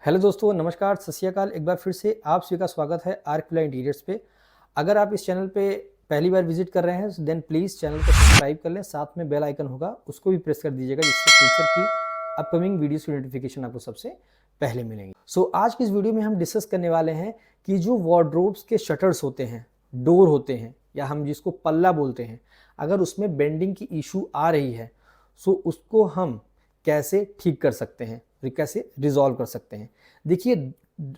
Hello दोस्तों, नमस्कार, सत श्री अकाल। एक बार फिर से आप सभी का स्वागत है आर्कविला इंटीरियर्स पे। अगर आप इस चैनल पे पहली बार विजिट कर रहे हैं देन प्लीज़ चैनल को सब्सक्राइब कर लें, साथ में बेल आइकन होगा उसको भी प्रेस कर दीजिएगा, जिससे फ्यूचर की अपकमिंग वीडियोस की नोटिफिकेशन आपको सबसे पहले मिलेंगी। सो आज की इस वीडियो में हम डिस्कस करने वाले हैं कि जो वार्डरोब्स के शटर्स होते हैं, डोर होते हैं, या हम जिसको पल्ला बोलते हैं, अगर उसमें बेंडिंग की इशू आ रही है सो उसको हम कैसे ठीक कर सकते हैं, कैसे रिजॉल्व कर सकते हैं। देखिए,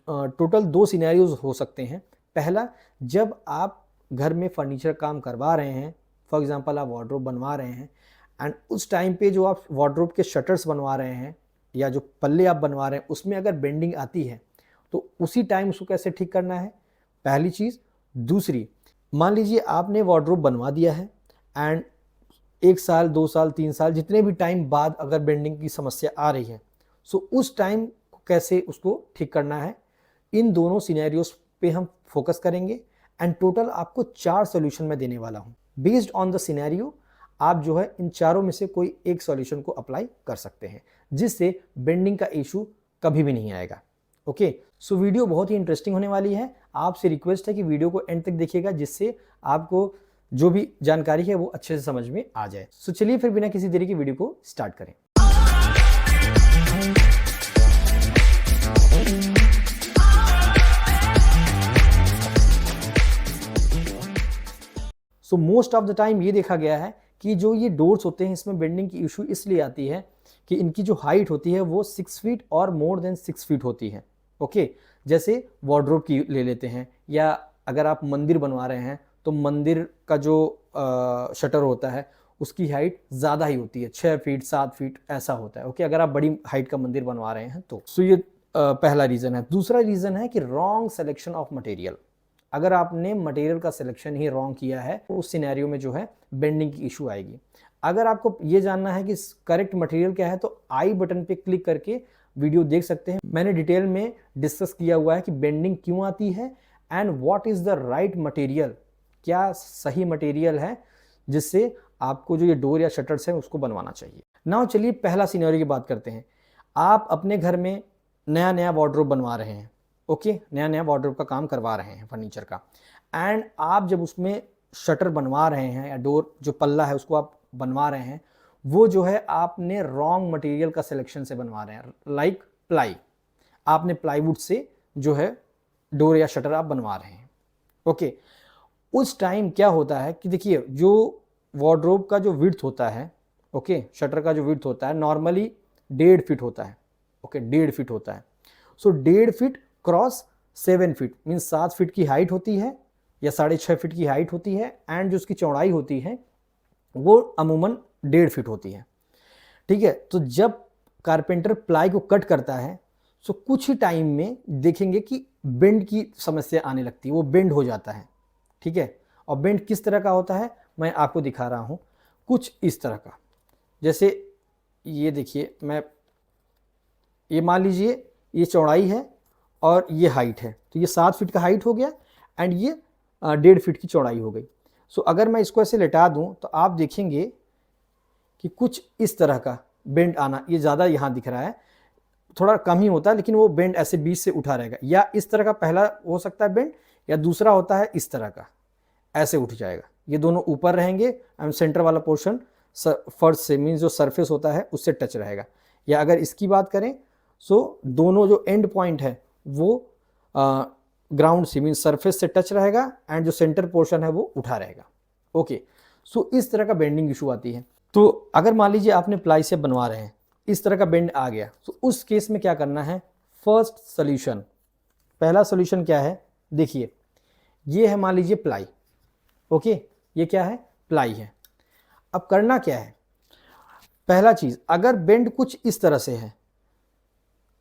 टोटल दो सिनेरियोज हो सकते हैं। पहला, जब आप घर में फर्नीचर काम करवा रहे हैं, फॉर एग्जांपल आप वार्डरोब बनवा रहे हैं एंड उस टाइम पे जो आप वार्डरोब के शटर्स बनवा रहे हैं या जो पल्ले आप बनवा रहे हैं उसमें अगर बेंडिंग आती है तो उसी टाइम उसको कैसे ठीक करना है, पहली चीज़। दूसरी, मान लीजिए आपने वार्डरोब बनवा दिया है एंड 1 साल 2 साल 3 साल जितने भी टाइम बाद अगर बेंडिंग की समस्या आ रही है सो उस टाइम कैसे उसको ठीक करना है, इन दोनों सिनेरियोस पे हम फोकस करेंगे एंड टोटल आपको 4 सॉल्यूशन मैं देने वाला हूं। बेस्ड ऑन द सिनेरियो आप जो है इन चारों में से कोई एक सॉल्यूशन को अप्लाई कर सकते हैं, जिससे बेंडिंग का इशू कभी भी नहीं आएगा। ओके, सो वीडियो बहुत ही इंटरेस्टिंग होने वाली है। आपसे रिक्वेस्ट है कि वीडियो को एंड तक देखिएगा, जिससे आपको जो भी जानकारी है वो अच्छे से समझ में आ जाए। सो चलिए फिर बिना किसी देरी के वीडियो को स्टार्ट करें। So most of the time ये देखा गया है कि जो ये डोर्स होते हैं इसमें बेंडिंग की इशू इसलिए आती है कि इनकी जो हाइट होती है वो 6 फीट और मोर देन 6 फीट होती है। ओके, जैसे वार्डरोब की ले लेते हैं, या अगर आप मंदिर बनवा रहे हैं तो मंदिर का जो शटर होता है उसकी हाइट ज़्यादा ही होती है, 6 फीट 7 फीट ऐसा होता है। ओके, अगर आप बड़ी हाइट का मंदिर बनवा रहे हैं तो ये पहला रीज़न है। दूसरा रीज़न है कि रॉन्ग सेलेक्शन ऑफ मटेरियल। अगर आपने मटेरियल का सिलेक्शन ही रॉन्ग किया है तो उस सिनेरियो में जो है बेंडिंग की इशू आएगी। अगर आपको ये जानना है कि करेक्ट मटेरियल क्या है तो आई बटन पे क्लिक करके वीडियो देख सकते हैं। मैंने डिटेल में डिस्कस किया हुआ है कि बेंडिंग क्यों आती है and what is the right material, क्या सही मटेरियल है जिससे आपको जो ये डोर या शटर्स है उसको बनवाना चाहिए। नाउ चलिए पहला सिनेरियो की बात करते हैं। आप अपने घर में नया नया वार्डरोब बनवा रहे हैं। ओके, नया नया वार्डरोब का काम करवा रहे हैं फर्नीचर का, एंड आप जब उसमें शटर बनवा रहे हैं या डोर जो पल्ला है उसको आप बनवा रहे हैं, वो जो है आपने रॉन्ग मटेरियल का सिलेक्शन से बनवा रहे हैं। लाइक प्लाई, आपने प्लाईवुड से जो है डोर या शटर आप बनवा रहे हैं। ओके, उस टाइम क्या होता है कि देखिए, जो वार्डरोब का जो विड्थ होता है, ओके, शटर का जो विड्थ होता है नॉर्मली 1.5 फीट होता है। ओके, 1.5 फीट होता है। सो 1.5 feet cross 7 feet means 7 feet की हाइट होती है या 6.5 फीट की हाइट होती है, एंड जो उसकी चौड़ाई होती है वो अमूमन 1.5 फीट होती है। ठीक है, तो जब कारपेंटर प्लाई को कट करता है तो कुछ ही टाइम में देखेंगे कि बेंड की समस्या आने लगती है, वो बेंड हो जाता है। ठीक है, और बेंड किस तरह का होता है मैं आपको दिखा रहा हूँ, कुछ इस तरह का। जैसे ये देखिए, मैं ये मान लीजिए ये चौड़ाई है और ये हाइट है, तो ये 7 फीट का हाइट हो गया एंड ये 1.5 फीट की चौड़ाई हो गई। सो अगर मैं इसको ऐसे लेटा दूं तो आप देखेंगे कि कुछ इस तरह का बेंड आना, ये ज़्यादा यहाँ दिख रहा है, थोड़ा कम ही होता है लेकिन वो बेंड ऐसे बीच से उठा रहेगा, या इस तरह का पहला हो सकता है बेंड, या दूसरा होता है इस तरह का, ऐसे उठ जाएगा। ये दोनों ऊपर रहेंगे एंड सेंटर वाला पोर्शन फर्श से मीन्स जो सरफेस होता है उससे टच रहेगा। या अगर इसकी बात करें सो दोनों जो एंड पॉइंट है वो ग्राउंड से मीन सरफेस से टच रहेगा एंड जो सेंटर पोर्शन है वो उठा रहेगा। ओके, सो इस तरह का बेंडिंग इशू आती है। तो अगर मान लीजिए आपने प्लाई से बनवा रहे हैं, इस तरह का बेंड आ गया, तो उस केस में क्या करना है, फर्स्ट सोल्यूशन, पहला सोल्यूशन क्या है, देखिए ये है मान लीजिए प्लाई। ओके, ये क्या है, प्लाई है। अब करना क्या है, पहला चीज, अगर बेंड कुछ इस तरह से है,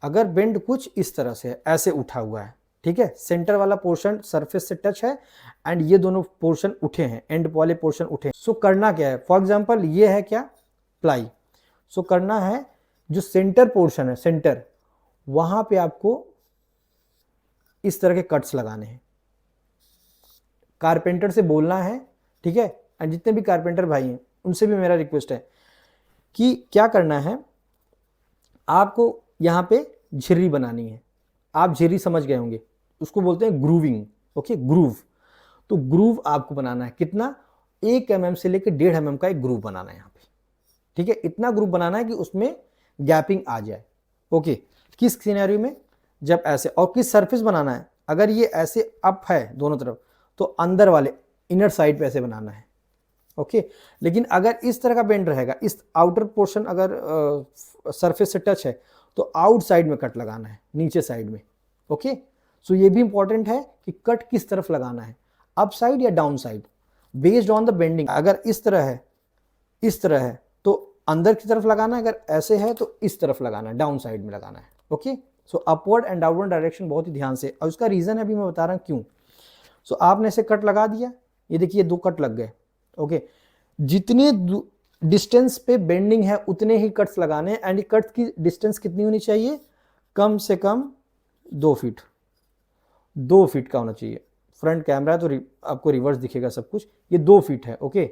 अगर बेंड कुछ इस तरह से है, ऐसे उठा हुआ है, ठीक है, सेंटर वाला पोर्शन सरफेस से टच है एंड ये दोनों पोर्शन उठे हैं, एंड वाले पोर्शन उठे हैं। सो करना क्या है, फॉर एग्जांपल ये है क्या, प्लाई। सो करना है जो सेंटर पोर्शन है, सेंटर, वहां पे आपको इस तरह के कट्स लगाने हैं। कारपेंटर से बोलना है, ठीक है, एंड जितने भी कारपेंटर भाई हैं उनसे भी मेरा रिक्वेस्ट है कि क्या करना है, आपको यहाँ पे झिर्री बनानी है। आप जेरी समझ गए होंगे, उसको बोलते हैं ग्रूविंग। Okay, groove. तो ग्रूव आपको बनाना है कितना, 1 mm से लेकर 1.5 mm का एक ग्रूव बनाना है यहाँ पे। ठीक है, इतना ग्रूव बनाना है कि उसमें गैपिंग आ जाए। ओके, किस सिनेरियो में, जब ऐसे, और किस सरफेस बनाना है, अगर ये ऐसे अप है दोनों तरफ तो अंदर वाले इनर साइड पे ऐसे बनाना है। ओके, लेकिन अगर इस तरह का बेंड रहेगा, इस आउटर पोर्शन अगर सरफेस से टच है तो आउट साइड में कट लगाना है, नीचे साइड में। ओके, सो ये भी इंपॉर्टेंट है कि कट किस तरफ लगाना है, अप साइड या down side, based on the bending. अगर इस तरह है, इस तरह है तो अंदर की तरफ लगाना है, अगर ऐसे है तो इस तरफ लगाना है, डाउन साइड में लगाना है। Okay, so upward and downward direction बहुत ही ध्यान से, और उसका रीजन है अभी मैं बता रहा हूं क्यों। सो आपने ऐसे कट लगा दिया, ये देखिए 2 कट लग गए। ओके, जितने डिस्टेंस पे बेंडिंग है उतने ही कट्स लगाने हैं, एंड कट की डिस्टेंस कितनी होनी चाहिए, कम से कम 2 फीट, 2 फीट का होना चाहिए। फ्रंट कैमरा है तो आपको रिवर्स दिखेगा सब कुछ, ये 2 फीट है। ओके,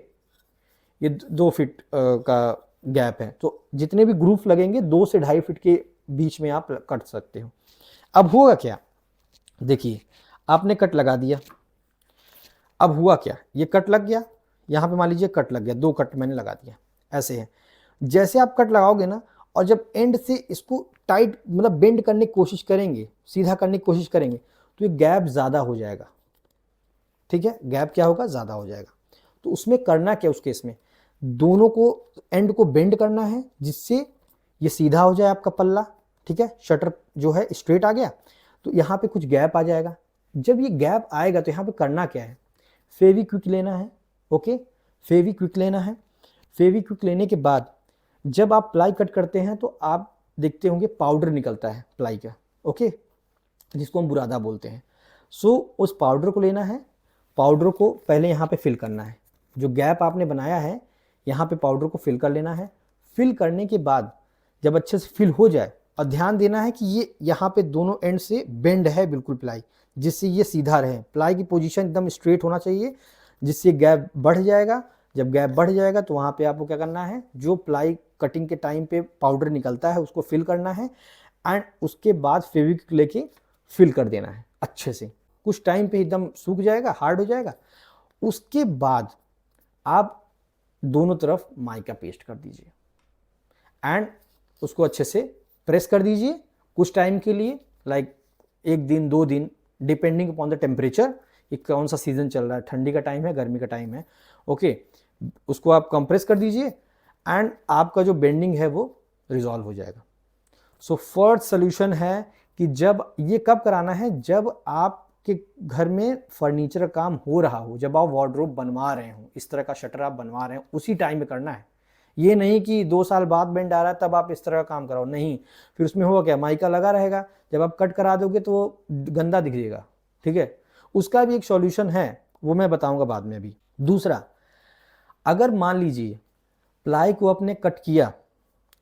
ये 2 फीट का गैप है, तो जितने भी ग्रूव लगेंगे 2 से 2.5 फीट के बीच में आप कट सकते हो। अब होगा क्या, देखिए आपने कट लगा दिया, अब हुआ क्या, ये कट लग गया, यहाँ पे मान लीजिए कट लग गया, 2 कट मैंने लगा दिया, ऐसे है। जैसे आप कट लगाओगे ना, और जब एंड से इसको टाइट मतलब बेंड करने की कोशिश करेंगे, सीधा करने की कोशिश करेंगे, तो ये गैप ज़्यादा हो जाएगा। ठीक है, गैप क्या होगा, ज़्यादा हो जाएगा। तो उसमें करना क्या, उस केस में दोनों को एंड को बेंड करना है, जिससे ये सीधा हो जाए आपका पल्ला। ठीक है, शटर जो है स्ट्रेट आ गया, तो यहाँ पे कुछ गैप आ जाएगा। जब ये गैप आएगा तो यहाँ पे करना क्या है, फेविक्विक लेना है। ओके, फेविक्विक लेना है। फेविक्विक लेने के बाद जब आप प्लाई कट करते हैं तो आप देखते होंगे पाउडर निकलता है प्लाई का। ओके, जिसको हम बुरादा बोलते हैं। सो उस पाउडर को लेना है, पाउडर को पहले यहाँ पे फिल करना है, जो गैप आपने बनाया है यहाँ पे पाउडर को फिल कर लेना है। फिल करने के बाद जब अच्छे से फिल हो जाए, और ध्यान देना है कि ये यहाँ पे दोनों एंड से बेंड है बिल्कुल प्लाई, जिससे ये सीधा रहे। प्लाई की पोजीशन एकदम स्ट्रेट होना चाहिए, जिससे गैप बढ़ जाएगा। जब गैप बढ़ जाएगा तो वहाँ पे आपको क्या करना है, जो प्लाई कटिंग के टाइम पे पाउडर निकलता है उसको फिल करना है, एंड उसके बाद फेविक्विक लेके फिल कर देना है अच्छे से। कुछ टाइम पे एकदम सूख जाएगा, हार्ड हो जाएगा। उसके बाद आप दोनों तरफ माइका पेस्ट कर दीजिए, एंड उसको अच्छे से प्रेस कर दीजिए कुछ टाइम के लिए, लाइक 1 दिन 2 दिन, डिपेंडिंग अपॉन द टेम्परेचर। ये कौन सा सीजन चल रहा है, ठंडी का टाइम है, गर्मी का टाइम है। ओके, उसको आप कंप्रेस कर दीजिए, एंड आपका जो बेंडिंग है वो रिजॉल्व हो जाएगा। सो फर्स्ट सोल्यूशन है कि जब ये कब कराना है, जब आपके घर में फर्नीचर का काम हो रहा हो, जब आप वार्डरोब बनवा रहे हो, इस तरह का शटर आप बनवा रहे हो, उसी टाइम में करना है। ये नहीं कि 2 साल बाद बेंड आ रहा है तब आप इस तरह का काम कराओ, नहीं। फिर उसमें होगा क्या, माइका लगा रहेगा, जब आप कट करा दोगे तो वो गंदा दिखेगा। ठीक है, उसका भी एक सॉल्यूशन है, वो मैं बताऊंगा बाद में। अभी दूसरा, अगर मान लीजिए प्लाई को आपने कट किया,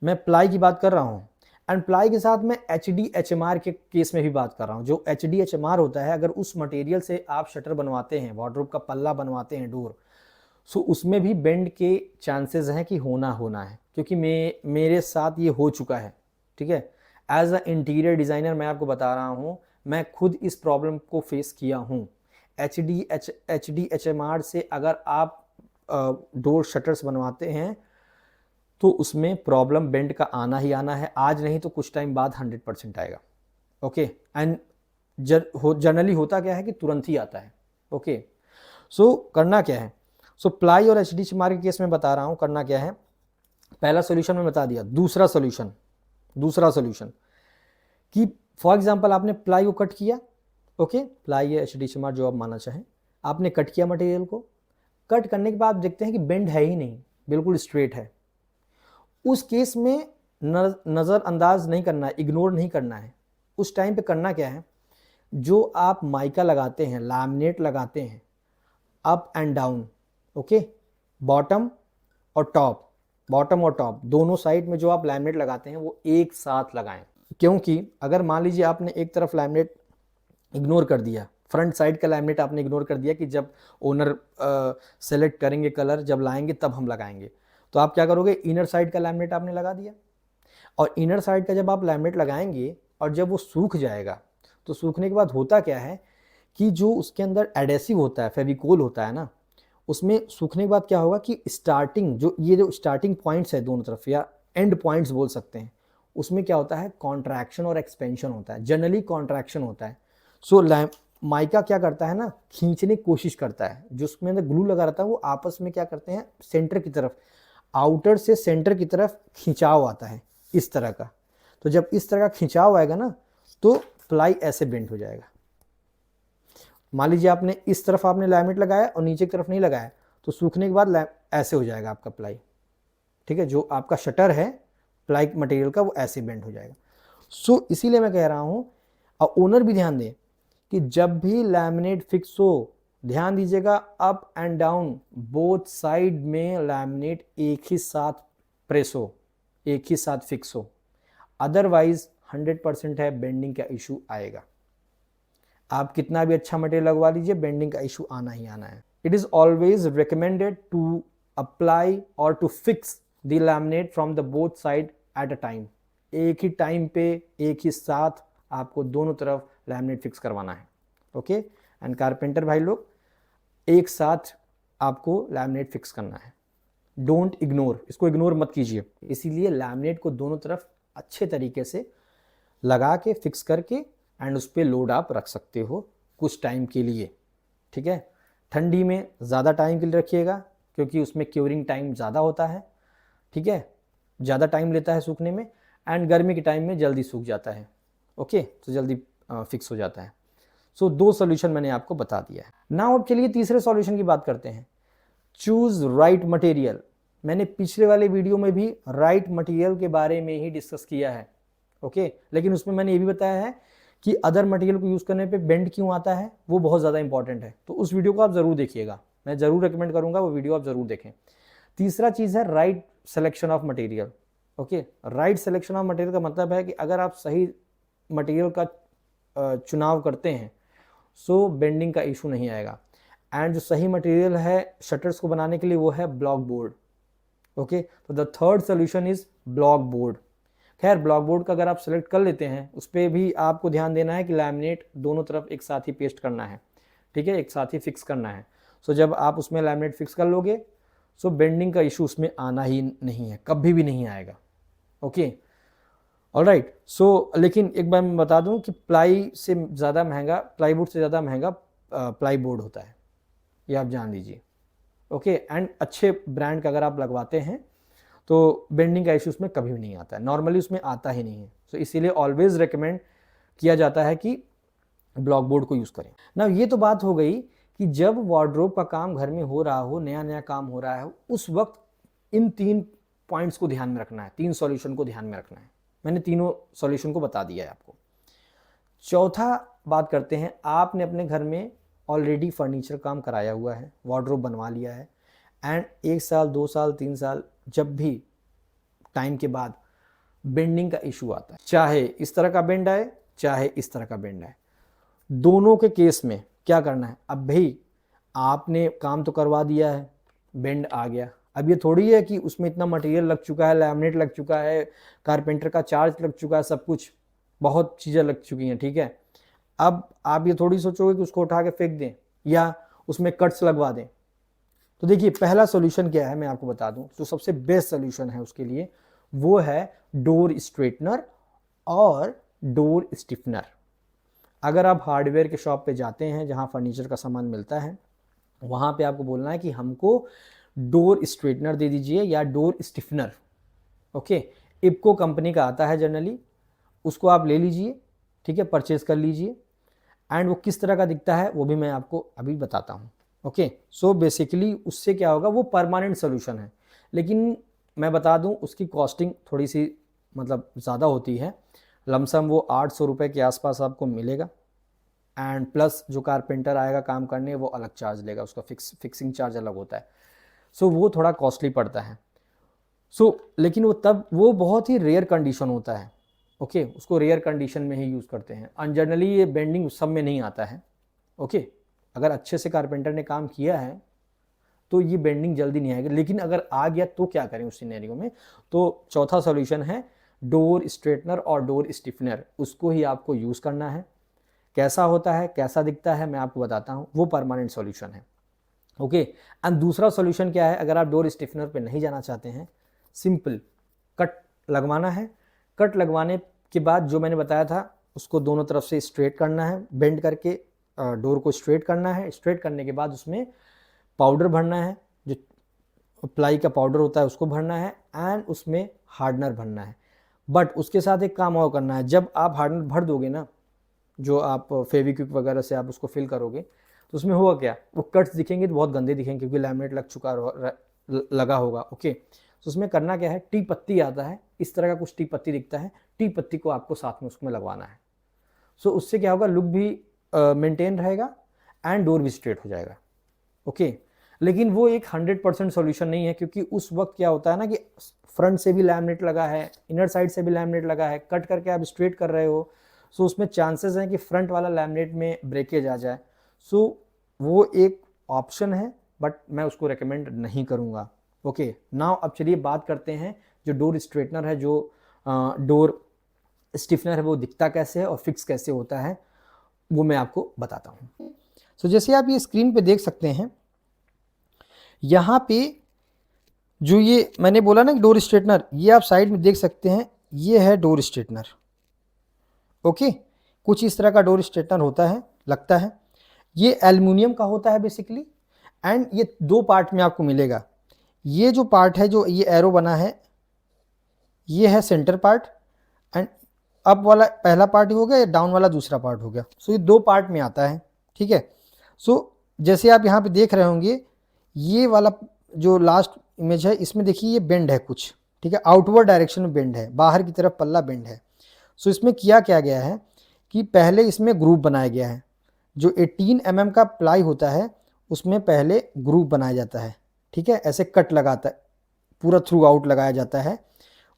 मैं प्लाई की बात कर रहा हूँ, एंड प्लाई के साथ मैं HDHMR के केस में भी बात कर रहा हूँ। जो HDHMR होता है, अगर उस मटेरियल से आप शटर बनवाते हैं, वार्डरोब का पल्ला बनवाते हैं, डोर, सो उसमें भी बेंड के चांसेस हैं कि होना है, क्योंकि मेरे साथ ये हो चुका है। ठीक है, एज अ इंटीरियर डिज़ाइनर मैं आपको बता रहा हूँ, मैं खुद इस प्रॉब्लम को फेस किया हूँ। HDHMR से अगर आप डोर शटर्स बनवाते हैं तो उसमें प्रॉब्लम बेंड का आना ही आना है, आज नहीं तो कुछ टाइम बाद 100% आएगा। ओके, एंड जनरली होता क्या है कि तुरंत ही आता है। ओके, सो करना क्या है, सो प्लाई और HDHMR के केस में बता रहा हूँ करना क्या है। पहला सोल्यूशन मैं बता दिया। दूसरा सोल्यूशन कि फॉर एग्जांपल आपने प्लाई को कट किया। ओके, प्लाई या HDHMR जो आप मानना चाहें, आपने कट किया मटेरियल को। कट करने के बाद देखते हैं कि बेंड है ही नहीं, बिल्कुल स्ट्रेट है। उस केस में नज़रअंदाज नहीं करना है, इग्नोर नहीं करना है। उस टाइम पे करना क्या है, जो आप माइका लगाते हैं, लैमिनेट लगाते हैं, up and down, okay, bottom और टॉप दोनों साइड में जो आप लैमिनेट लगाते हैं वो एक साथ लगाएं। क्योंकि अगर मान लीजिए आपने एक तरफ लैमिनेट इग्नोर कर दिया, फ्रंट साइड का लैमिनेट आपने इग्नोर कर दिया कि जब ओनर सेलेक्ट करेंगे कलर, जब लाएंगे तब हम लगाएंगे, तो आप क्या करोगे, इनर साइड का लैमिनेट आपने लगा दिया। और इनर साइड का जब आप लैमिनेट लगाएंगे और जब वो सूख जाएगा तो सूखने के बाद होता क्या है कि जो उसके अंदर एडेसिव होता है, फेविकोल होता है ना, उसमें सूखने के बाद क्या होगा कि स्टार्टिंग जो स्टार्टिंग पॉइंट्स है दोनों तरफ, या एंड पॉइंट्स बोल सकते हैं, उसमें क्या होता है, कॉन्ट्रैक्शन और एक्सपेंशन होता है। जनरली कॉन्ट्रैक्शन होता है। सो माइका क्या करता है ना, खींचने की कोशिश करता है, जो उसमें अंदर ग्लू लगा रहता है वो आपस में क्या करते हैं, सेंटर की तरफ, आउटर से सेंटर की तरफ खिंचाव आता है इस तरह का। तो जब इस तरह का खिंचाव आएगा ना तो प्लाई ऐसे बेंड हो जाएगा। मान लीजिए आपने इस तरफ आपने लैमिनेट लगाया और नीचे की तरफ नहीं लगाया, तो सूखने के बाद ऐसे हो जाएगा आपका प्लाई। ठीक है, जो आपका शटर है प्लाई मटेरियल का वो ऐसे बेंड हो जाएगा। सो इसीलिए मैं कह रहा हूं, और ओनर भी ध्यान दें कि जब भी लैमिनेट फिक्स हो, ध्यान दीजिएगा up and down both side में लैमिनेट एक ही साथ प्रेस हो, एक ही साथ फिक्स हो, अदरवाइज 100% है बेंडिंग का इशू आएगा। आप कितना भी अच्छा मटेरियल लगवा लीजिए, बेंडिंग का इशू आना ही आना है। It is always recommended to apply और to fix the laminate from the both side at a time. एक ही टाइम पे एक ही साथ आपको दोनों तरफ लैमिनेट फिक्स करवाना है। ओके, एंड कारपेंटर भाई लोग, एक साथ आपको लैमिनेट फिक्स करना है। डोंट इग्नोर, इसको इग्नोर मत कीजिए। इसीलिए लैमिनेट को दोनों तरफ अच्छे तरीके से लगा के फिक्स करके एंड उस पर लोड आप रख सकते हो कुछ टाइम के लिए। ठीक है, ठंडी में ज़्यादा टाइम के लिए रखिएगा क्योंकि उसमें क्योरिंग टाइम ज़्यादा होता है। ठीक है, ज़्यादा टाइम लेता है सूखने में, एंड गर्मी के टाइम में जल्दी सूख जाता है। ओके, तो जल्दी फिक्स हो जाता है। सो 2 सॉल्यूशन मैंने आपको बता दिया है। नाउ अब चलिए तीसरे सॉल्यूशन की बात करते हैं, चूज राइट मटेरियल। मैंने पिछले वाले वीडियो में भी राइट मटेरियल के बारे में ही डिस्कस किया है। ओके, लेकिन उसमें मैंने ये भी बताया है कि अदर मटेरियल को यूज़ करने पे बेंड क्यों आता है, वो बहुत ज़्यादा इंपॉर्टेंट है। तो उस वीडियो को आप ज़रूर देखिएगा, मैं ज़रूर रिकमेंड करूँगा वो वीडियो आप ज़रूर देखें। तीसरा चीज़ है right selection of material. Okay, right selection of material का मतलब है कि अगर आप सही मटेरियल का चुनाव करते हैं सो बेंडिंग का इशू नहीं आएगा। एंड जो सही मटेरियल है शटर्स को बनाने के लिए वो है ब्लॉक बोर्ड। ओके, तो the third solution is block board. खैर, ब्लॉक बोर्ड का अगर आप सेलेक्ट कर लेते हैं उस पर भी आपको ध्यान देना है कि लैमिनेट दोनों तरफ एक साथ ही पेस्ट करना है। ठीक है, एक साथ ही फिक्स करना है। सो जब आप उसमें लैमिनेट फिक्स कर लोगे सो बेंडिंग का इशू उसमें आना ही नहीं है, कभी भी नहीं आएगा। Okay, alright. सो लेकिन एक बार मैं बता दूं कि प्लाई से ज़्यादा महंगा, प्लाईवुड से ज़्यादा महंगा प्लाई बोर्ड होता है, ये आप जान लीजिए। ओके, एंड अच्छे ब्रांड का अगर आप लगवाते हैं तो बेंडिंग का इशू उसमें कभी भी नहीं आता है, नॉर्मली उसमें आता ही नहीं है। सो इसीलिए ऑलवेज रिकमेंड किया जाता है कि ब्लॉक बोर्ड को यूज़ करें ना। ये तो बात हो गई कि जब वार्डरोब का काम घर में हो रहा हो, नया नया काम हो रहा है, उस वक्त इन 3 पॉइंट्स को ध्यान में रखना है, 3 सॉल्यूशन को ध्यान में रखना है। मैंने तीनों सॉल्यूशन को बता दिया है आपको। चौथा बात करते हैं, आपने अपने घर में ऑलरेडी फर्नीचर काम कराया हुआ है, वार्डरोब बनवा लिया है, एंड 1 साल 2 साल 3 साल जब भी टाइम के बाद बेंडिंग का इशू आता है, चाहे इस तरह का बेंड आए चाहे इस तरह का बेंड आए, दोनों के केस में क्या करना है, अब भाई आपने काम तो करवा दिया है, बेंड आ गया, अब ये थोड़ी है कि उसमें इतना मटेरियल लग चुका है, लैमिनेट लग चुका है, कारपेंटर का चार्ज लग चुका है, सब कुछ बहुत चीज़ें लग चुकी हैं। ठीक है, अब आप ये थोड़ी सोचोगे कि उसको उठा के फेंक दें या उसमें कट्स लगवा दें। तो देखिए पहला सॉल्यूशन क्या है मैं आपको बता दूं, जो सबसे बेस्ट सॉल्यूशन है उसके लिए वो है डोर स्ट्रेटनर और डोर स्टिफनर। अगर आप हार्डवेयर के शॉप पे जाते हैं जहां फर्नीचर का सामान मिलता है, वहां पे आपको बोलना है कि हमको डोर स्ट्रेटनर दे दीजिए या डोर स्टिफनर। ओके, इप्को कंपनी का आता है जनरली, उसको आप ले लीजिए। ठीक है, परचेज कर लीजिए, एंड वो किस तरह का दिखता है वो भी मैं आपको अभी बताता हूँ। ओके, सो बेसिकली उससे क्या होगा, वो परमानेंट सोल्यूशन है, लेकिन मैं बता दूं उसकी कॉस्टिंग थोड़ी सी मतलब ज़्यादा होती है। लमसम वो 800 रुपये के आसपास आपको मिलेगा, एंड प्लस जो कारपेंटर आएगा काम करने वो अलग चार्ज लेगा, उसका फिक्सिंग चार्ज अलग होता है। सो वो थोड़ा कॉस्टली पड़ता है। लेकिन वो बहुत ही रेयर कंडीशन होता है। ओके, उसको रेयर कंडीशन में ही यूज़ करते हैं, और जनरली ये बेंडिंग सब में नहीं आता है। ओके, अगर अच्छे से कारपेंटर ने काम किया है तो ये बेंडिंग जल्दी नहीं आएगी, लेकिन अगर आ गया तो क्या करें उस सिनेरियो में। तो चौथा सॉल्यूशन है डोर स्ट्रेटनर और डोर स्टिफनर, उसको ही आपको यूज़ करना है। कैसा होता है, कैसा दिखता है, मैं आपको बताता हूँ, वो परमानेंट सॉल्यूशन है। ओके, एंड दूसरा सॉल्यूशन क्या है, अगर आप डोर स्टिफनर पे नहीं जाना चाहते हैं, सिंपल कट लगवाना है। कट लगवाने के बाद जो मैंने बताया था उसको दोनों तरफ से स्ट्रेट करना है, बेंड करके डोर को स्ट्रेट करना है। स्ट्रेट करने के बाद उसमें पाउडर भरना है, जो प्लाई का पाउडर होता है उसको भरना है, एंड उसमें हार्डनर भरना है। बट उसके साथ एक काम और करना है, जब आप हार्डनर भर दोगे ना, जो आप फेविक्विक वगैरह से आप उसको फिल करोगे, तो उसमें होगा क्या, वो कट्स दिखेंगे तो बहुत गंदे दिखेंगे क्योंकि लैमिनेट लगा होगा। ओके, तो उसमें करना क्या है, टी पत्ती आता है, इस तरह का कुछ टी पत्ती दिखता है, टी पत्ती को आपको साथ में उसमें लगवाना है। सो उससे क्या होगा, लुक भी मेंटेन रहेगा एंड डोर भी स्ट्रेट हो जाएगा। ओके, लेकिन वो एक 100% सॉल्यूशन नहीं है, क्योंकि उस वक्त क्या होता है ना कि फ्रंट से भी लैमिनेट लगा है, इनर साइड से भी लैमिनेट लगा है, कट करके आप स्ट्रेट कर रहे हो, सो उसमें चांसेस हैं कि फ्रंट वाला लैमिनेट में ब्रेकेज आ जाए। सो वो एक ऑप्शन है, बट मैं उसको रेकमेंड नहीं करूँगा। ओके, नाउ अब चलिए बात करते हैं जो डोर स्ट्रेटनर है, जो डोर स्टिफनर है, वो दिखता कैसे है और फिक्स कैसे होता है, वो मैं आपको बताता हूँ। सो जैसे आप ये स्क्रीन पे देख सकते हैं, यहाँ पे जो ये मैंने बोला ना डोर स्ट्रेटनर, ये आप साइड में देख सकते हैं, ये है डोर स्ट्रेटनर। ओके, कुछ इस तरह का डोर स्ट्रेटनर होता है, लगता है ये एल्युमिनियम का होता है बेसिकली, एंड ये दो पार्ट में आपको मिलेगा। ये जो पार्ट है, जो ये एरो बना है, ये है सेंटर पार्ट, एंड अप वाला पहला पार्ट हो गया, या डाउन वाला दूसरा पार्ट हो गया। सो ये दो पार्ट में आता है, ठीक है। सो जैसे आप यहाँ पे देख रहे होंगे, ये वाला जो लास्ट इमेज है, इसमें देखिए ये बेंड है कुछ, ठीक है, आउटवर्ड डायरेक्शन में बेंड है, बाहर की तरफ पल्ला बेंड है। सो इसमें किया क्या गया है कि पहले इसमें ग्रूव बनाया गया है, जो 18 mm का प्लाई होता है उसमें पहले ग्रूव बनाया जाता है, ठीक है, ऐसे कट लगाता है, पूरा थ्रू आउट लगाया जाता है।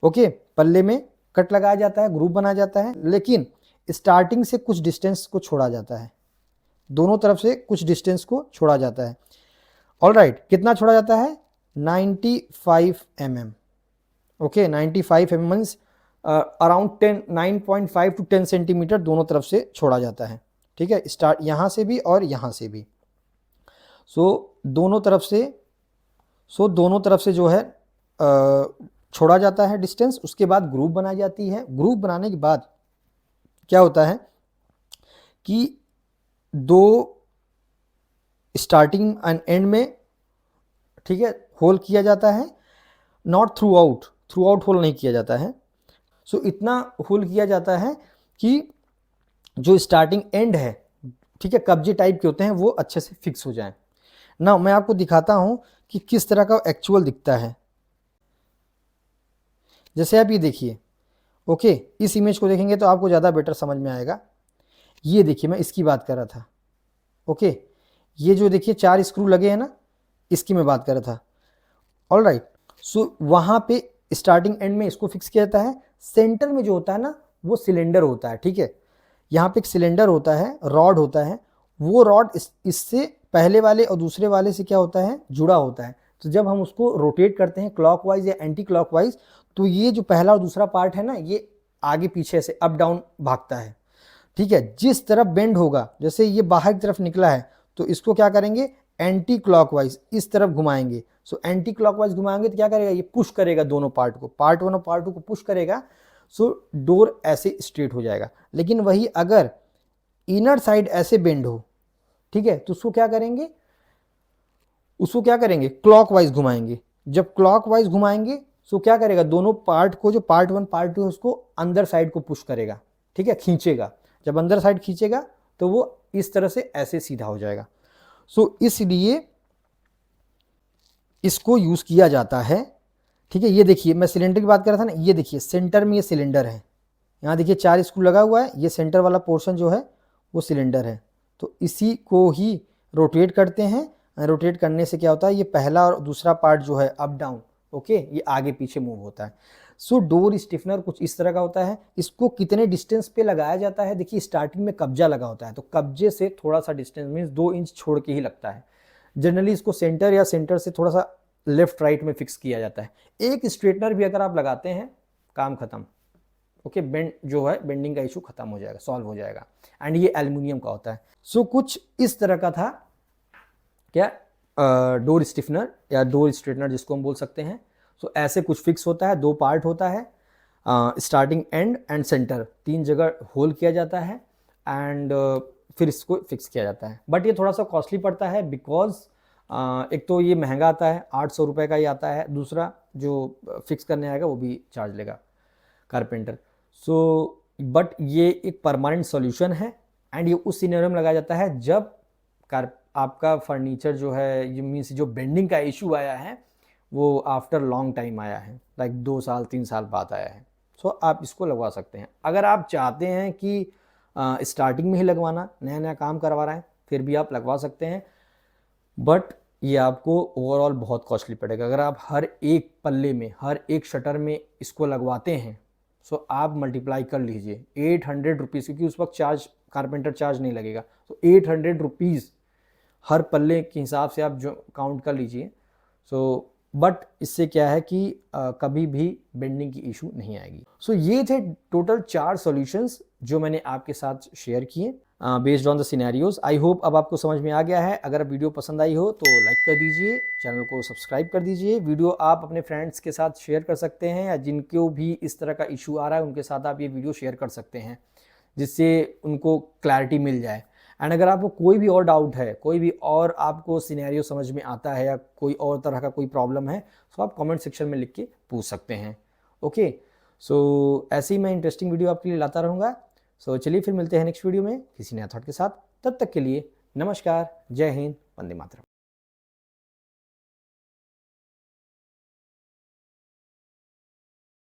ओके, पल्ले में कट लगाया जाता है, ग्रूव बनाया जाता है, लेकिन स्टार्टिंग से कुछ डिस्टेंस को छोड़ा जाता है, दोनों तरफ से कुछ डिस्टेंस को छोड़ा जाता है। ऑलराइट, कितना छोड़ा जाता है, 95 mm। Okay, 95 mm means around 9.5 to 10 centimetre दोनों तरफ से छोड़ा जाता है, ठीक है, स्टार्ट यहाँ से भी और यहाँ से भी। दोनों तरफ से जो है छोड़ा जाता है डिस्टेंस। उसके बाद ग्रूव बनाई जाती है। ग्रूव बनाने के बाद क्या होता है कि दो स्टार्टिंग एंड एंड में, ठीक है, होल किया जाता है, नॉट थ्रू आउट होल नहीं किया जाता है। इतना होल किया जाता है कि जो स्टार्टिंग एंड है, ठीक है, कब्जे टाइप के होते हैं, वो अच्छे से फिक्स हो जाएं। ना मैं आपको दिखाता हूं कि किस तरह का एक्चुअल दिखता है। जैसे आप ये देखिए, ओके, इस इमेज को देखेंगे तो आपको ज़्यादा बेटर समझ में आएगा। ये देखिए, मैं इसकी बात कर रहा था। ओके, ये जो देखिए 4 स्क्रू लगे हैं ना, इसकी मैं बात कर रहा था। ऑलराइट, वहाँ पे स्टार्टिंग एंड में इसको फिक्स किया जाता है। सेंटर में जो होता है ना, वो सिलेंडर होता है, ठीक है, यहाँ पे एक सिलेंडर होता है, रॉड होता है, वो रॉड इससे पहले वाले और दूसरे वाले से क्या होता है, जुड़ा होता है। तो जब हम उसको रोटेट करते हैं क्लॉकवाइज या एंटी क्लॉकवाइज, तो ये जो पहला और दूसरा पार्ट है ना, ये आगे पीछे से अप डाउन भागता है, ठीक है। जिस तरफ बेंड होगा, जैसे ये बाहर की तरफ निकला है, तो इसको क्या करेंगे, एंटी क्लॉकवाइज इस तरफ घुमाएंगे। एंटी क्लॉकवाइज घुमाएंगे तो क्या करेगा, ये पुश करेगा दोनों पार्ट को, पार्ट 1 और पार्ट 2 को पुश करेगा। डोर ऐसे स्ट्रेट हो जाएगा। लेकिन वही अगर इनर साइड ऐसे बेंड हो, ठीक है, तो उसको क्या करेंगे, क्लॉकवाइज घुमाएंगे। जब क्लॉकवाइज घुमाएंगे तो क्या करेगा, दोनों पार्ट को, जो पार्ट 1 पार्ट 2 है, उसको अंदर साइड को पुश करेगा, ठीक है, खींचेगा। जब अंदर साइड खींचेगा तो वो इस तरह से ऐसे सीधा हो जाएगा। इसलिए इसको यूज किया जाता है, ठीक है। ये देखिए, मैं सिलेंडर की बात कर रहा था ना, ये देखिए सेंटर में ये सिलेंडर है, यहाँ देखिए 4 स्क्रू लगा हुआ है, ये सेंटर वाला पोर्शन जो है वो सिलेंडर है। तो इसी को ही रोटेट करते हैं। रोटेट करने से क्या होता है, ये पहला और दूसरा पार्ट जो है अप डाउन, ओके, ये आगे पीछे मूव होता है। डोर स्टिफनर कुछ इस तरह का होता है। इसको कितने डिस्टेंस पे लगाया जाता है, देखिए स्टार्टिंग में कब्जा लगा होता है, तो कब्जे से थोड़ा सा डिस्टेंस मीन्स 2 इंच छोड़ के ही लगता है। जनरली इसको सेंटर या सेंटर से थोड़ा सा लेफ्ट राइट में फिक्स किया जाता है। एक स्ट्रेटनर भी अगर आप लगाते हैं, काम खत्म, ओके, बेंड जो है बेंडिंग का इशू खत्म हो जाएगा, सॉल्व हो जाएगा। एंड ये एल्युमिनियम का होता है। सो कुछ इस तरह का था क्या, डोर स्टिफनर या डोर स्ट्रेटनर जिसको हम बोल सकते हैं। सो ऐसे कुछ फिक्स होता है, 2 पार्ट होता है, स्टार्टिंग एंड सेंटर, 3 जगह होल किया जाता है एंड फिर इसको फिक्स किया जाता है। बट ये थोड़ा सा कॉस्टली पड़ता है बिकॉज एक तो ये महंगा आता है, 800 रुपये का ही आता है, दूसरा जो फिक्स करने आएगा वो भी चार्ज लेगा कारपेंटर। सो बट ये एक परमानेंट सॉल्यूशन है एंड ये उस सिनेरियो में लगाया जाता है जब आपका फर्नीचर जो है, ये मीन्स जो बेंडिंग का इशू आया है वो आफ्टर लॉन्ग टाइम आया है, लाइक 2 साल 3 साल बाद आया है। सो आप इसको लगवा सकते हैं। अगर आप चाहते हैं कि स्टार्टिंग में ही लगवाना, नया नया काम करवा रहे हैं, फिर भी आप लगवा सकते हैं, बट ये आपको ओवरऑल बहुत कॉस्टली पड़ेगा। अगर आप हर एक पल्ले में, हर एक शटर में इसको लगवाते हैं, सो आप मल्टीप्लाई कर लीजिए 800 रुपीज़, क्योंकि उस वक्त चार्ज कारपेंटर चार्ज नहीं लगेगा, तो 800 रुपीज़ हर पल्ले के हिसाब से आप जो काउंट कर लीजिए। सो बट इससे क्या है कि कभी भी बेंडिंग की इशू नहीं आएगी। सो ये थे टोटल 4 सॉल्यूशंस जो मैंने आपके साथ शेयर किए based on the scenarios. I hope अब आपको समझ में आ गया है। अगर वीडियो पसंद आई हो तो लाइक कर दीजिए, चैनल को सब्सक्राइब कर दीजिए। वीडियो आप अपने फ्रेंड्स के साथ शेयर कर सकते हैं, या जिनको भी इस तरह का इशू आ रहा है उनके साथ आप ये वीडियो शेयर कर सकते हैं, जिससे उनको क्लैरिटी मिल जाए। एंड अगर आपको कोई भी और डाउट है, कोई भी और आपको सिनेरियो समझ में आता है, या कोई और तरह का कोई प्रॉब्लम है, तो आप कमेंट सेक्शन में लिख के पूछ सकते हैं। ओके, सो ऐसे ही मैं इंटरेस्टिंग वीडियो आपके लिए लाता रहूँगा। सो चलिए फिर मिलते हैं नेक्स्ट वीडियो में किसी नया थॉट के साथ। तब तक के लिए नमस्कार, जय हिंद, वंदे मातरम।